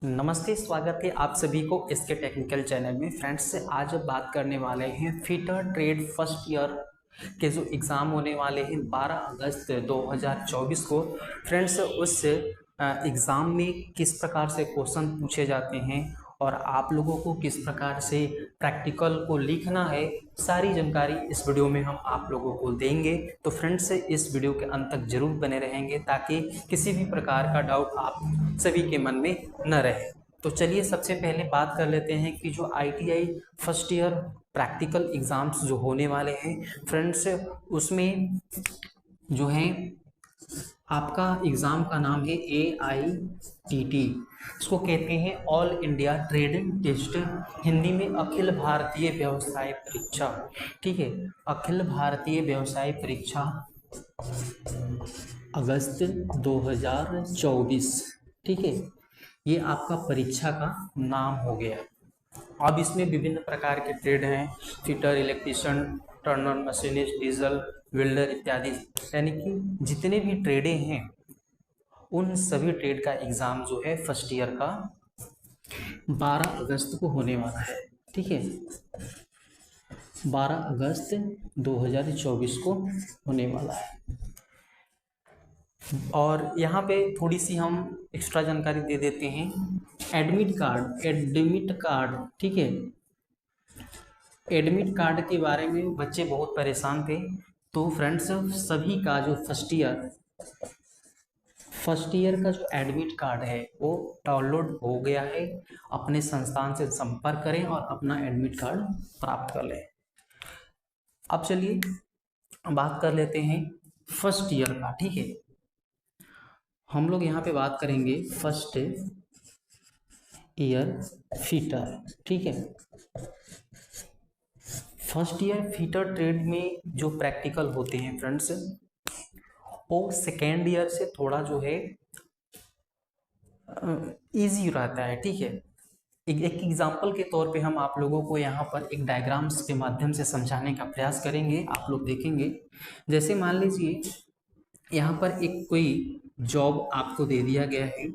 नमस्ते, स्वागत है आप सभी को इसके टेक्निकल चैनल में। फ्रेंड्स, आज बात करने वाले हैं फिटर ट्रेड फर्स्ट ईयर के जो एग्ज़ाम होने वाले हैं 12 अगस्त 2024 को। फ्रेंड्स, उस एग्ज़ाम में किस प्रकार से क्वेश्चन पूछे जाते हैं और आप लोगों को किस प्रकार से प्रैक्टिकल को लिखना है, सारी जानकारी इस वीडियो में हम आप लोगों को देंगे। तो फ्रेंड्स, इस वीडियो के अंत तक जरूर बने रहेंगे ताकि किसी भी प्रकार का डाउट आप सभी के मन में न रहे। तो चलिए सबसे पहले बात कर लेते हैं कि जो ITI first year practical exams जो होने वाले हैं फ्रेंड्स, उसमें जो है आपका एग्ज़ाम का नाम है AITT। इसको कहते हैं all India trading test, Hindi में अखिल भारतीय व्यवसाय परीक्षा। ठीक है, अखिल भारतीय व्यवसाय परीक्षा अगस्त 2024। ठीक है, ये आपका परीक्षा का नाम हो गया। अब इसमें विभिन्न प्रकार के ट्रेड हैं, fitter, electrician, Turner, machinist, diesel, welder इत्यादि। यानी कि जितने भी ट्रेडें हैं उन सभी ट्रेड का एग्ज़ाम जो है फर्स्ट ईयर का 12 अगस्त को होने वाला है। ठीक है, 12 अगस्त 2024 को होने वाला है। और यहाँ पे थोड़ी सी हम एक्स्ट्रा जानकारी दे देते हैं। एडमिट कार्ड, ठीक है, एडमिट कार्ड के बारे में बच्चे बहुत परेशान थे। तो फ्रेंड्स, सभी का जो फर्स्ट ईयर का जो एडमिट कार्ड है वो डाउनलोड हो गया है। अपने संस्थान से संपर्क करें और अपना एडमिट कार्ड प्राप्त कर लें। अब चलिए बात कर लेते हैं फर्स्ट ईयर का। ठीक है, हम लोग यहाँ पे बात करेंगे फर्स्ट ईयर फिटर। ठीक है, फर्स्ट ईयर फिटर ट्रेड में जो प्रैक्टिकल होते हैं फ्रेंड्स, वो सेकेंड ईयर से थोड़ा जो है इजी रहता है। ठीक है, एक एग्जाम्पल के तौर पे हम आप लोगों को यहाँ पर एक डायग्राम्स के माध्यम से समझाने का प्रयास करेंगे। आप लोग देखेंगे, जैसे मान लीजिए यहाँ पर एक कोई जॉब आपको दे दिया गया है।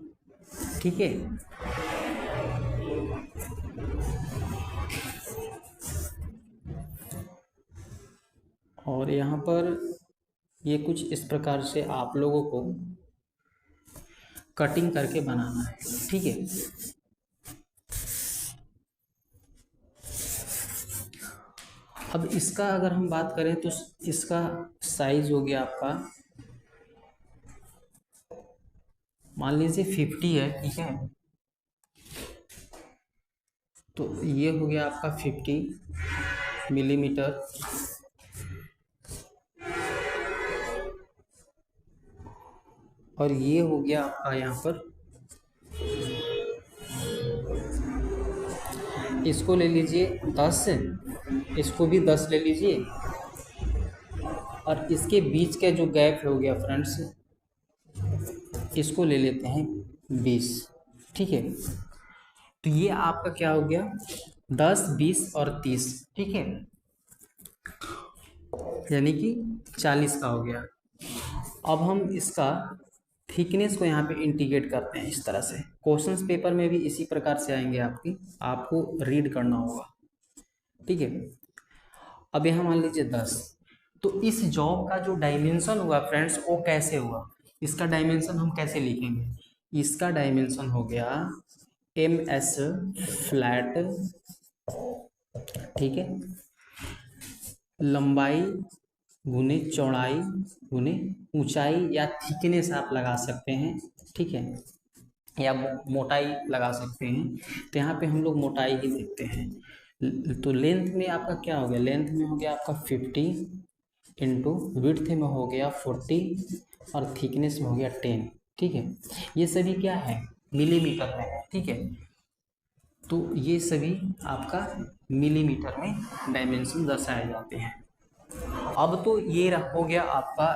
ठीक है, और यहाँ पर ये कुछ इस प्रकार से आप लोगों को कटिंग करके बनाना है। ठीक है, अब इसका अगर हम बात करें तो इसका साइज हो गया आपका, मान लीजिए 50 है। ठीक है, तो ये हो गया आपका 50 मिलीमीटर। और ये हो गया आपका यहाँ पर, इसको ले लीजिए 10, इसको भी 10 ले लीजिए, और इसके बीच का जो गैप हो गया फ्रेंड्स, इसको ले लेते हैं 20। ठीक है, तो ये आपका क्या हो गया, 10, 20 और 30। ठीक है, यानी कि 40 का हो गया। अब हम इसका थिकनेस को यहाँ पे इंटीग्रेट करते हैं इस तरह से। क्वेश्चंस पेपर में भी इसी प्रकार से आएंगे, आपको रीड करना होगा। ठीक है, अब यहाँ मान लीजिए 10, तो इस जॉब का जो डायमेंशन हुआ फ्रेंड्स, वो कैसे हुआ, इसका डायमेंशन हम कैसे लिखेंगे। इसका डायमेंशन हो गया MS फ्लैट। ठीक है, लंबाई गुने चौड़ाई गुने ऊंचाई, या थिकनेस आप लगा सकते हैं। ठीक है, या मोटाई लगा सकते हैं। तो यहाँ पे हम लोग मोटाई ही देखते हैं। तो लेंथ में आपका क्या हो गया, लेंथ में हो गया आपका 50 इंटू विड्थ में हो गया 40 और थिकनेस में हो गया 10। ठीक है, ये सभी क्या है, मिलीमीटर में है। ठीक है, तो ये सभी आपका मिलीमीटर में डायमेंशन दर्शाए जाते हैं। अब तो ये हो गया आपका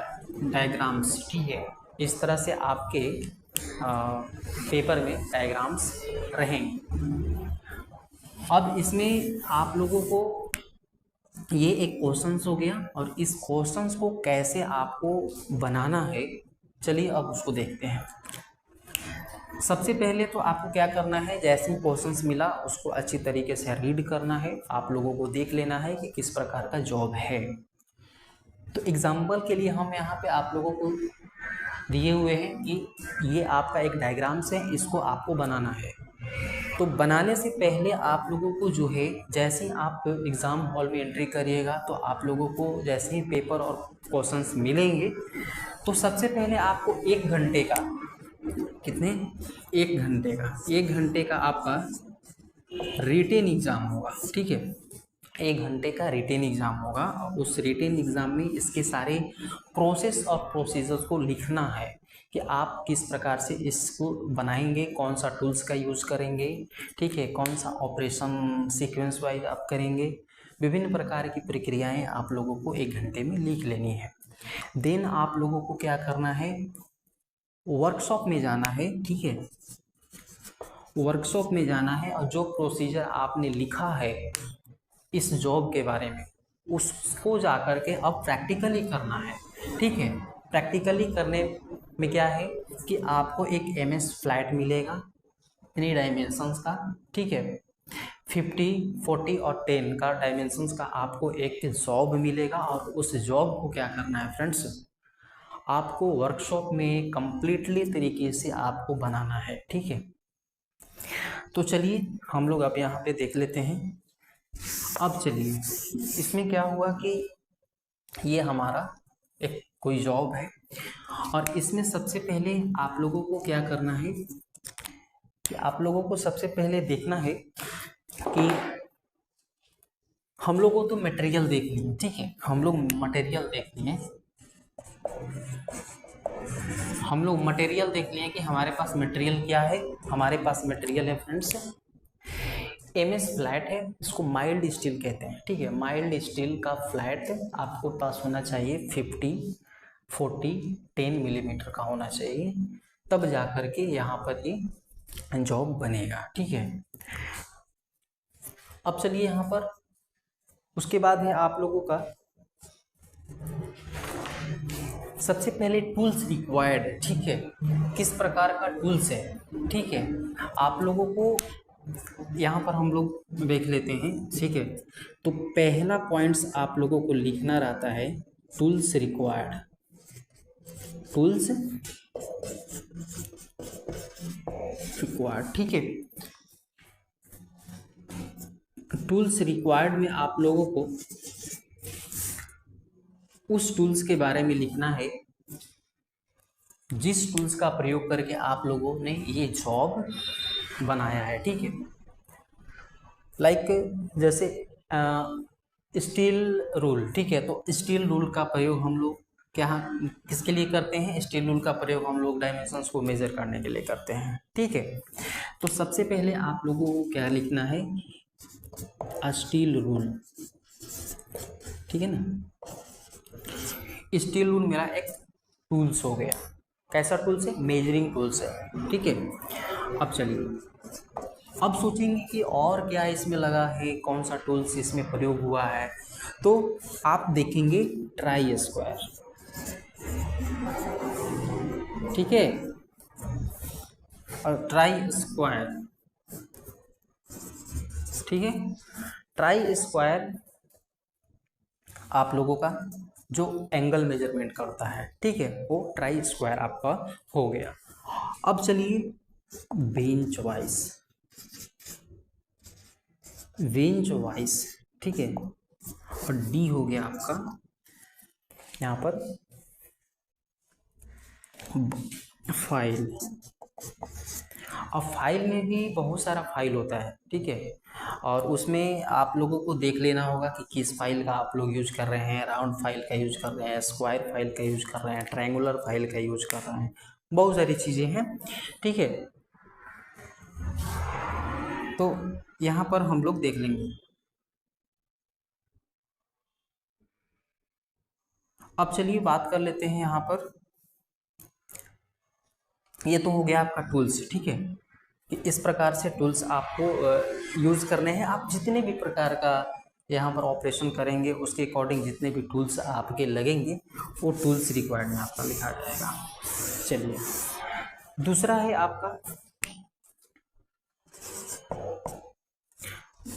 डायग्राम्स। ठीक है, इस तरह से आपके पेपर में डायग्राम्स रहेंगे। अब इसमें आप लोगों को ये एक क्वेश्चंस हो गया, और इस क्वेश्चंस को कैसे आपको बनाना है, चलिए अब उसको देखते हैं। सबसे पहले तो आपको क्या करना है, जैसे ही क्वेश्चंस मिला उसको अच्छी तरीके से रीड करना है, आप लोगों को देख लेना है कि किस प्रकार का जॉब है। तो एग्जाम्पल के लिए हम यहाँ पे आप लोगों को दिए हुए हैं कि ये आपका एक डायग्राम्स है, इसको आपको बनाना है। तो बनाने से पहले आप लोगों को जो है, जैसे ही आप एग्ज़ाम हॉल में एंट्री करिएगा तो आप लोगों को जैसे ही पेपर और क्वेश्चंस मिलेंगे तो सबसे पहले आपको 1 घंटे का, कितने, 1 घंटे का आपका रिटेन एग्ज़ाम होगा। ठीक है, 1 घंटे का रिटेन एग्ज़ाम होगा और उस रिटेन एग्ज़ाम में इसके सारे प्रोसेस और प्रोसीजर्स को लिखना है कि आप किस प्रकार से इसको बनाएंगे, कौन सा टूल्स का यूज़ करेंगे, ठीक है, कौन सा ऑपरेशन सीक्वेंस वाइज आप करेंगे। विभिन्न प्रकार की प्रक्रियाएं आप लोगों को 1 घंटे में लिख लेनी है। देन आप लोगों को क्या करना है, वर्कशॉप में जाना है। ठीक है, वर्कशॉप में जाना है और जो प्रोसीजर आपने लिखा है इस जॉब के बारे में उसको जा कर के अब प्रैक्टिकली करना है। ठीक है, प्रैक्टिकली करने में क्या है कि आपको एक MS फ्लैट मिलेगा 3 डायमेंशंस का। ठीक है, 50, 40 और 10 का डायमेंशंस का आपको एक जॉब मिलेगा और उस जॉब को क्या करना है फ्रेंड्स, आपको वर्कशॉप में कंप्लीटली तरीके से आपको बनाना है। ठीक है, तो चलिए हम लोग अब यहाँ पे देख लेते हैं। अब चलिए, इसमें क्या हुआ कि ये हमारा एक कोई जॉब है और इसमें सबसे पहले आप लोगों को क्या करना है कि आप लोगों को सबसे पहले देखना है कि हम लोगों को तो मटेरियल देख लिए। ठीक है, हम लोग मटेरियल देख लिए, हम लोग मटेरियल देख लिए कि हमारे पास मटेरियल क्या है। हमारे पास मटेरियल है फ्रेंड्स MS फ्लैट है, इसको माइल्ड स्टील कहते हैं। ठीक है, माइल्ड स्टील का फ्लैट आपको पास होना चाहिए 50, 40, 10 मिलीमीटर का होना चाहिए, तब जा कर के यहाँ पर ये जॉब बनेगा। ठीक है, अब चलिए यहाँ पर उसके बाद है आप लोगों का सबसे पहले टूल्स रिक्वायर्ड। ठीक है, किस प्रकार का टूल्स है। ठीक है, आप लोगों को यहाँ पर हम लोग देख लेते हैं। ठीक है, तो पहला पॉइंट्स आप लोगों को लिखना रहता है टूल्स रिक्वायर्ड, टूल्स रिक्वायर्ड। ठीक है, टूल्स रिक्वायर्ड में आप लोगों को उस टूल्स के बारे में लिखना है जिस टूल्स का प्रयोग करके आप लोगों ने ये जॉब बनाया है। ठीक है, लाइक जैसे स्टील रूल। ठीक है, तो स्टील रूल का प्रयोग हम लोग क्या किसके लिए करते हैं, स्टील रूल का प्रयोग हम लोग डायमेंशंस को मेजर करने के लिए करते हैं। ठीक है, तो सबसे पहले आप लोगों को क्या लिखना है, स्टील रूल। ठीक है ना, स्टील रूल मेरा एक टूल्स हो गया। कैसा टूल्स है, मेजरिंग टूल्स है। ठीक है, अब चलिए, अब सोचेंगे कि और क्या इसमें लगा है, कौन सा टूल्स इसमें प्रयोग हुआ है। तो आप देखेंगे ट्राई स्क्वायर। ठीक है, और ट्राई स्क्वायर। ठीक है, ट्राई स्क्वायर आप लोगों का जो एंगल मेजरमेंट करता है। ठीक है, वो ट्राई स्क्वायर आपका हो गया। अब चलिए बेंच वाइज, बेंच वाइज। ठीक है, और डी हो गया आपका यहाँ पर फाइल। अब फाइल में भी बहुत सारा फाइल होता है। ठीक है, और उसमें आप लोगों को देख लेना होगा कि किस फाइल का आप लोग यूज कर रहे हैं। राउंड फाइल का यूज कर रहे हैं, स्क्वायर फाइल का यूज कर रहे हैं, ट्रायंगुलर फाइल का यूज कर रहे हैं, बहुत सारी चीज़ें हैं। ठीक है, तो यहाँ पर हम लोग देख लेंगे। अब चलिए बात कर लेते हैं यहाँ पर, ये तो हो गया आपका टूल्स। ठीक है, कि इस प्रकार से टूल्स आपको यूज़ करने हैं। आप जितने भी प्रकार का यहाँ पर ऑपरेशन करेंगे उसके अकॉर्डिंग जितने भी टूल्स आपके लगेंगे वो टूल्स रिक्वायर्ड में आपका लिखा जाएगा। चलिए, दूसरा है आपका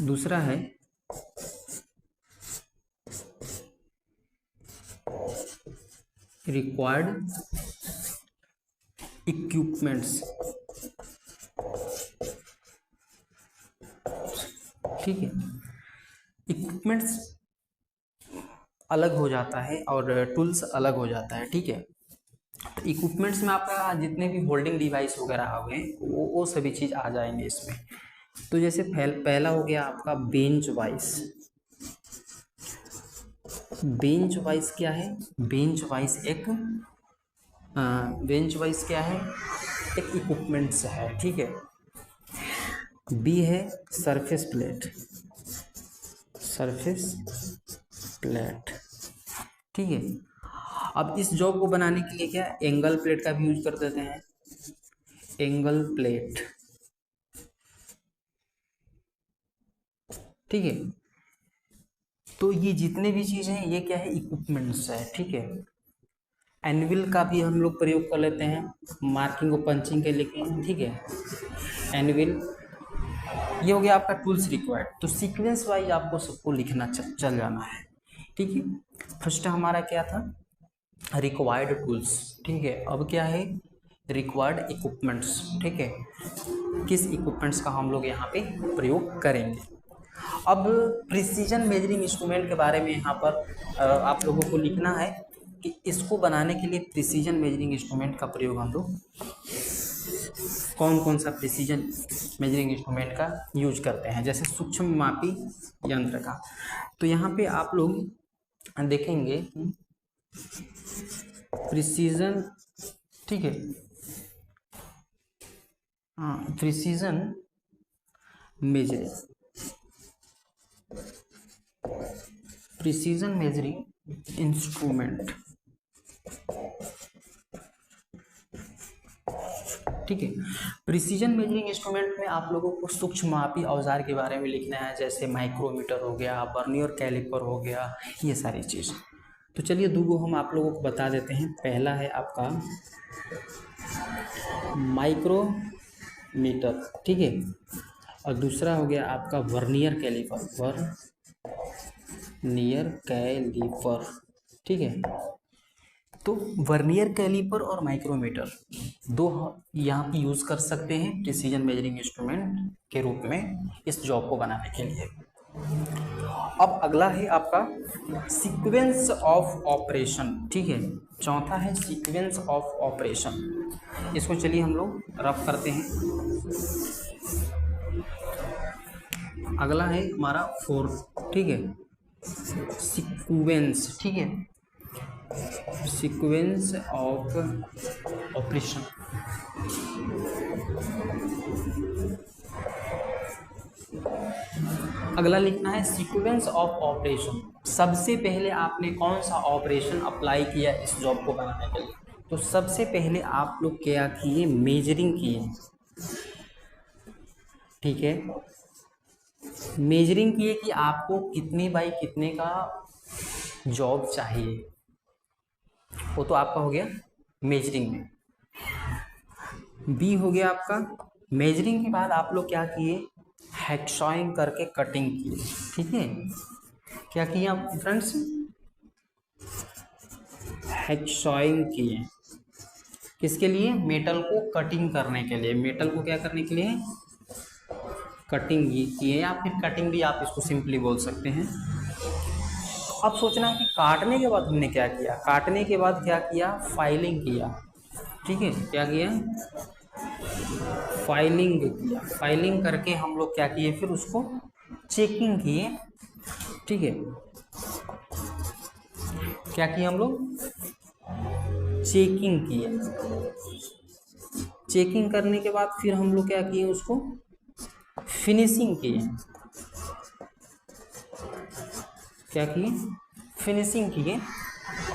दूसरा है रिक्वायर्ड इक्विपमेंट्स। ठीक है, इक्विपमेंट्स अलग हो जाता है और टूल्स अलग हो जाता है। ठीक है, तो इक्विपमेंट्स में आपका जितने भी होल्डिंग डिवाइस वगैरह आ गए वो सभी चीज़ आ जाएंगे इसमें। तो जैसे पहला हो गया आपका बेंच वाइस। बेंच वाइस क्या है? बेंच वाइस क्या है? एक इक्विपमेंट्स है। ठीक है, बी है सरफेस प्लेट। सरफेस प्लेट, ठीक है। अब इस जॉब को बनाने के लिए क्या एंगल प्लेट का भी यूज कर देते हैं। एंगल प्लेट, ठीक है। तो ये जितने भी चीज हैं ये क्या है? इक्विपमेंट्स है। ठीक है, एनविल का भी हम लोग प्रयोग कर लेते हैं मार्किंग और पंचिंग के लिए। ठीक है, एनविल ये हो गया आपका टूल्स रिक्वायर्ड। तो सीक्वेंस वाइज आपको सबको लिखना चल जाना है। ठीक है, फर्स्ट हमारा क्या था? Required tools. ठीक है, अब क्या है? Required equipments. ठीक है, किस इक्विपमेंट्स का हम लोग यहाँ पे प्रयोग करेंगे। अब प्रिसीजन मेजरिंग इंस्ट्रूमेंट के बारे में यहाँ पर आप लोगों को लिखना है कि इसको बनाने के लिए प्रिसीजन मेजरिंग इंस्ट्रूमेंट का प्रयोग हम लोग कौन कौन सा प्रिसीजन मेजरिंग इंस्ट्रूमेंट का यूज करते हैं, जैसे सूक्ष्म मापी यंत्र का। तो यहाँ पे आप लोग देखेंगे प्रिसीजन, ठीक है, precision measuring, precision measuring instrument. ठीक है, प्रिसीजन मेजरिंग इंस्ट्रूमेंट में आप लोगों को सूक्ष्म मापी औजार के बारे में लिखना है, जैसे माइक्रोमीटर हो गया, वर्नियर कैलिपर हो गया, ये सारी चीज़। तो चलिए दो हम आप लोगों को बता देते हैं। पहला है आपका माइक्रोमीटर, ठीक है, और दूसरा हो गया आपका वर्नियर कैलिपर। वर्नियर कैलिपर, ठीक है। तो वर्नियर कैलिपर और माइक्रोमीटर दो यहाँ पे यूज़ कर सकते हैं प्रिसीजन मेजरिंग इंस्ट्रूमेंट के रूप में इस जॉब को बनाने के लिए। अब अगला है आपका सीक्वेंस ऑफ ऑपरेशन। ठीक है, चौथा है सीक्वेंस ऑफ ऑपरेशन। इसको चलिए हम लोग रफ करते हैं। अगला है हमारा 4, ठीक है, सीक्वेंस, ठीक है, सीक्वेंस ऑफ ऑपरेशन। अगला लिखना है सीक्वेंस ऑफ ऑपरेशन। सबसे पहले आपने कौन सा ऑपरेशन अप्लाई किया इस जॉब को बनाने के लिए? तो सबसे पहले आप लोग क्या किए? मेजरिंग किए। ठीक है, मेजरिंग किए कि आपको कितने बाई कितने का जॉब चाहिए, वो तो आपका हो गया मेजरिंग में। बी हो गया आपका मेजरिंग के बाद आप लोग क्या किए? हैक्सॉइंग करके कटिंग किए। ठीक है, क्या किया फ्रेंड्स? हैक्सॉइंग किए। किसके लिए? मेटल को कटिंग करने के लिए। मेटल को क्या करने के लिए? कटिंग किए, या फिर कटिंग भी आप इसको सिंपली बोल सकते हैं। अब सोचना है कि काटने के बाद हमने क्या किया। काटने के बाद क्या किया? फाइलिंग किया। ठीक है, क्या किया? फाइलिंग किया। फाइलिंग करके हम लोग क्या किए? फिर उसको चेकिंग किए। ठीक है, क्या किए हम लोग? चेकिंग किए। चेकिंग करने के बाद फिर हम लोग क्या किए? उसको फिनिशिंग किए। क्या किए? फिनिशिंग किए।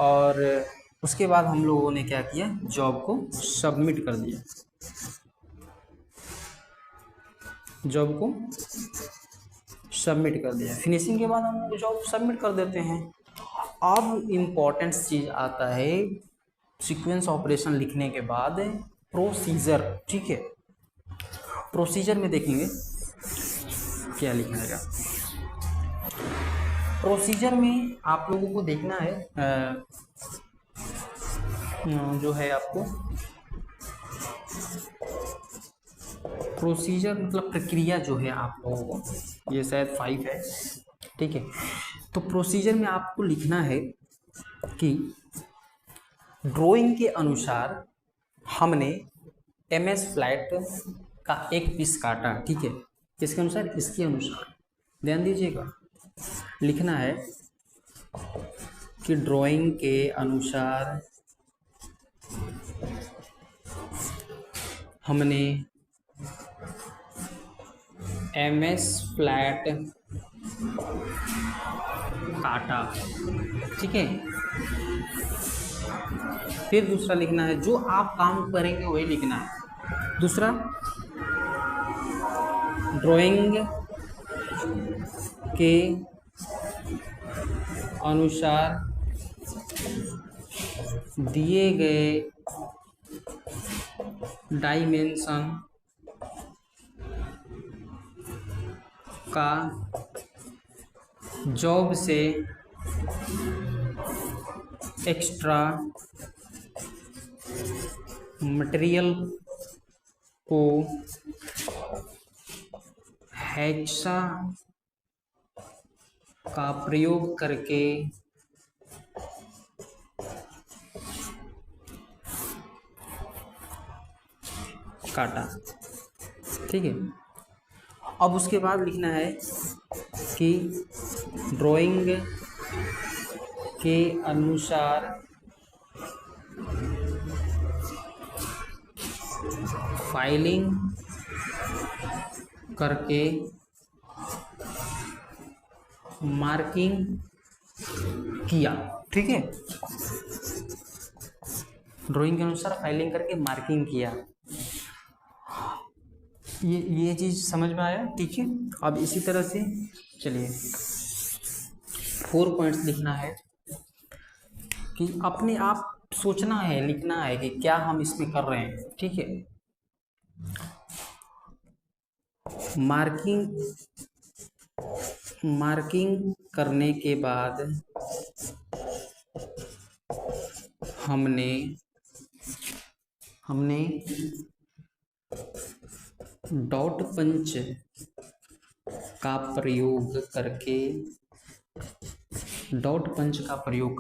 और उसके बाद हम लोगों ने क्या किया? जॉब को सबमिट कर दिया। जॉब को सबमिट कर दिया। फिनिशिंग के बाद हम लोग जॉब सबमिट कर देते हैं। अब इम्पोर्टेंट चीज़ आता है सीक्वेंस ऑपरेशन लिखने के बाद प्रोसीजर। ठीक है, प्रोसीजर में देखेंगे क्या लिखाएगा। प्रोसीजर में आप लोगों को देखना है जो है आपको प्रोसीजर मतलब प्रक्रिया जो है आप लोगों को, ये शायद 5 है, ठीक है। तो प्रोसीजर में आपको लिखना है कि ड्राइंग के अनुसार हमने MS फ्लैट का एक पीस काटा, ठीक है। किसके अनुसार? इसके अनुसार। ध्यान दीजिएगा, लिखना है कि ड्राइंग के अनुसार हमने MS फ्लैट काटा, ठीक है। फिर दूसरा लिखना है, जो आप काम करेंगे वही लिखना है। दूसरा, ड्राइंग के अनुसार दिए गए डायमेंशन का जॉब से एक्स्ट्रा मटेरियल को हेक्सा का प्रयोग करके काटा, ठीक है। अब उसके बाद लिखना है कि ड्राइंग के अनुसार फाइलिंग करके मार्किंग किया, ठीक है। ड्राइंग के अनुसार फाइलिंग करके मार्किंग किया, ये चीज़ समझ में आया, ठीक है। अब इसी तरह से चलिए 4 पॉइंट्स लिखना है कि अपने आप सोचना है, लिखना है कि क्या हम इसमें कर रहे हैं, ठीक है। मार्किंग करने के बाद हमने डॉट पंच का प्रयोग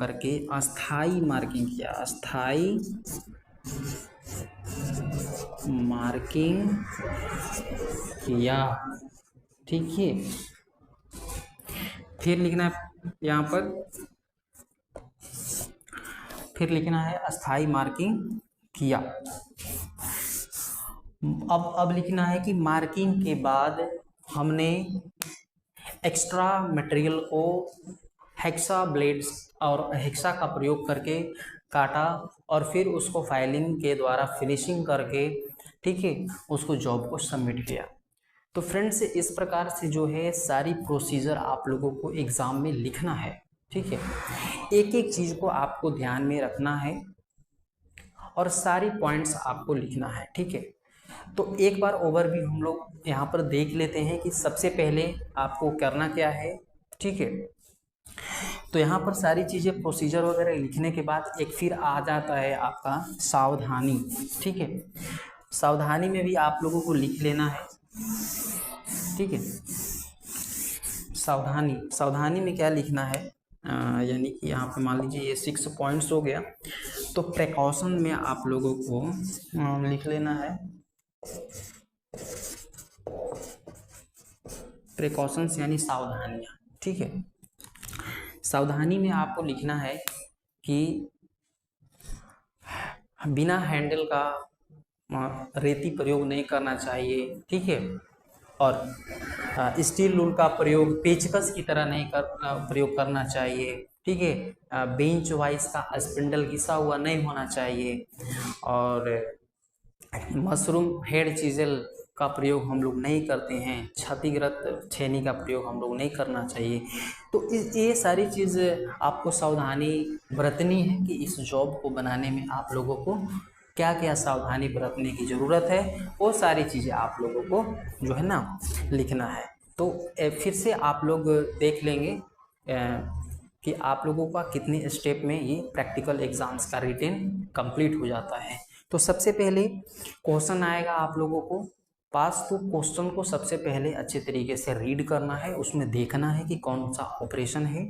करके अस्थाई मार्किंग किया, अस्थाई मार्किंग किया, ठीक है। फिर लिखना है यहाँ पर, फिर लिखना है अस्थाई मार्किंग किया। अब लिखना है कि मार्किंग के बाद हमने एक्स्ट्रा मटेरियल को हेक्सा ब्लेड्स और हेक्सा का प्रयोग करके काटा और फिर उसको फाइलिंग के द्वारा फिनिशिंग करके, ठीक है, उसको जॉब को सबमिट किया। तो फ्रेंड्स, इस प्रकार से जो है सारी प्रोसीजर आप लोगों को एग्ज़ाम में लिखना है, ठीक है। एक एक चीज़ को आपको ध्यान में रखना है और सारी पॉइंट्स आपको लिखना है, ठीक है। तो एक बार ओवरव्यू हम लोग यहाँ पर देख लेते हैं कि सबसे पहले आपको करना क्या है, ठीक है। तो यहाँ पर सारी चीज़ें प्रोसीजर वगैरह लिखने के बाद एक फिर आ जाता है आपका सावधानी, ठीक है। सावधानी में भी आप लोगों को लिख लेना है, ठीक है। सावधानी में क्या लिखना है, यानी कि यहाँ पे मान लीजिए ये 6 पॉइंट्स हो गया, तो प्रिकॉशन में आप लोगों को लिख लेना है प्रिकॉशंस यानी सावधानियाँ, ठीक है। सावधानी में आपको लिखना है कि बिना हैंडल का रेती प्रयोग नहीं करना चाहिए, ठीक है। और स्टील रूल का प्रयोग पेचकस की तरह नहीं प्रयोग करना चाहिए, ठीक है। बेंच वाइज का स्पिंडल घिसा हुआ नहीं होना चाहिए और मशरूम हेड चीज़ल का प्रयोग हम लोग नहीं करते हैं, क्षतिग्रस्त छेनी का प्रयोग हम लोग नहीं करना चाहिए। तो ये सारी चीज़ आपको सावधानी बरतनी है कि इस जॉब को बनाने में आप लोगों को क्या क्या सावधानी बरतने की ज़रूरत है, वो सारी चीज़ें आप लोगों को जो है ना लिखना है। तो फिर से आप लोग देख लेंगे कि आप लोगों का कितने स्टेप में ये प्रैक्टिकल एग्जाम्स का रिटेन कंप्लीट हो जाता है। तो सबसे पहले क्वेश्चन आएगा आप लोगों को पास, तो क्वेश्चन को सबसे पहले अच्छे तरीके से रीड करना है, उसमें देखना है कि कौन सा ऑपरेशन है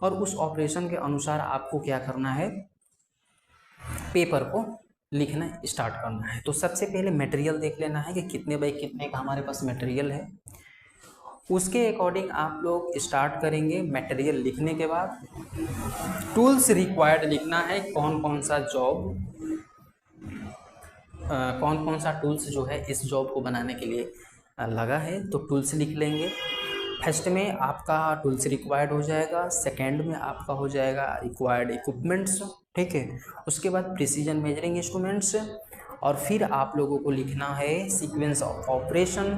और उस ऑपरेशन के अनुसार आपको क्या करना है, पेपर को लिखना स्टार्ट करना है। तो सबसे पहले मटेरियल देख लेना है कि कितने बाई कितने का हमारे पास मटेरियल है, उसके अकॉर्डिंग आप लोग स्टार्ट करेंगे। मटेरियल लिखने के बाद टूल्स रिक्वायर्ड लिखना है, कौन कौन सा जॉब कौन कौन सा टूल्स जो है इस जॉब को बनाने के लिए लगा है, तो टूल्स लिख लेंगे। फर्स्ट में आपका टूल्स रिक्वायर्ड हो जाएगा, सेकंड में आपका हो जाएगा रिक्वायर्ड इक्विपमेंट्स, ठीक है। उसके बाद प्रिसीजन मेजरिंग इंस्ट्रूमेंट्स, और फिर आप लोगों को लिखना है सीक्वेंस ऑफ ऑपरेशन,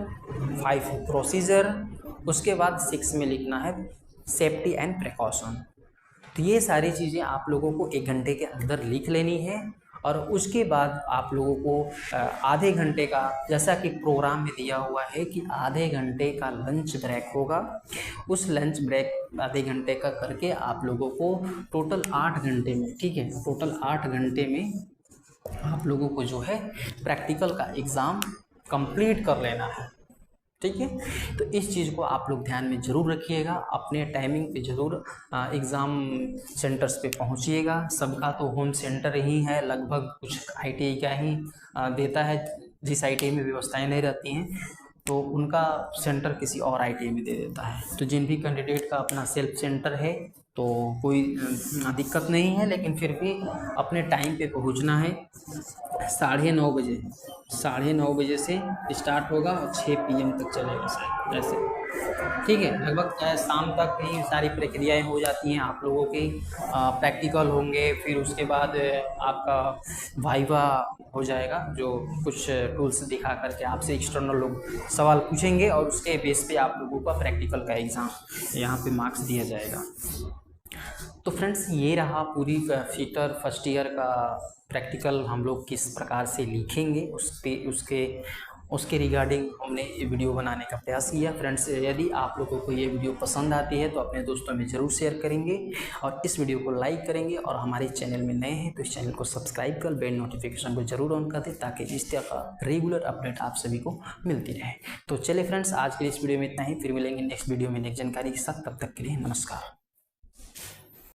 5 प्रोसीजर, उसके बाद 6 में लिखना है सेफ्टी एंड प्रिकॉशन। तो ये सारी चीज़ें आप लोगों को 1 घंटे के अंदर लिख लेनी है। और उसके बाद आप लोगों को आधे घंटे का, जैसा कि प्रोग्राम में दिया हुआ है कि आधे घंटे का लंच ब्रेक होगा, उस लंच ब्रेक आधे घंटे का करके आप लोगों को टोटल 8 घंटे में, ठीक है, टोटल 8 घंटे में आप लोगों को जो है प्रैक्टिकल का एग्ज़ाम कंप्लीट कर लेना है, ठीक है। तो इस चीज़ को आप लोग ध्यान में ज़रूर रखिएगा, अपने टाइमिंग पे ज़रूर एग्ज़ाम सेंटर्स पे पहुंचिएगा। सबका तो होम सेंटर ही है, लगभग कुछ आईटीआई का ही देता है, जिस आईटीआई में व्यवस्थाएं नहीं रहती हैं तो उनका सेंटर किसी और आईटीआई में दे देता है। तो जिन भी कैंडिडेट का अपना सेल्फ सेंटर है तो कोई दिक्कत नहीं है, लेकिन फिर भी अपने टाइम पे पहुंचना है। 9:30 बजे, 9:30 बजे से स्टार्ट होगा और 6 PM तक चलेगा शायद, ऐसे, ठीक है। लगभग शाम तक ही सारी प्रक्रियाएं हो जाती हैं आप लोगों की, प्रैक्टिकल होंगे, फिर उसके बाद आपका वाइवा हो जाएगा, जो कुछ टूल्स दिखा करके आपसे एक्सटर्नल लोग सवाल पूछेंगे और उसके बेस पे आप लोगों का प्रैक्टिकल का एग्ज़ाम यहाँ पे मार्क्स दिया जाएगा। तो फ्रेंड्स, ये रहा पूरी फीटर फर्स्ट ईयर का प्रैक्टिकल हम लोग किस प्रकार से लिखेंगे उसके रिगार्डिंग हमने ये वीडियो बनाने का प्रयास किया। फ्रेंड्स, यदि आप लोगों को ये वीडियो पसंद आती है तो अपने दोस्तों में ज़रूर शेयर करेंगे और इस वीडियो को लाइक करेंगे, और हमारे चैनल में नए हैं तो इस चैनल को सब्सक्राइब कर बेल नोटिफिकेशन को जरूर ऑन कर दें, ताकि इस तरह का रेगुलर अपडेट आप सभी को मिलती रहे। तो चलिए फ्रेंड्स, आज के इस वीडियो में इतना ही, फिर मिलेंगे नेक्स्ट वीडियो में नेक्स्ट जानकारी के साथ। तब तक के लिए नमस्कार।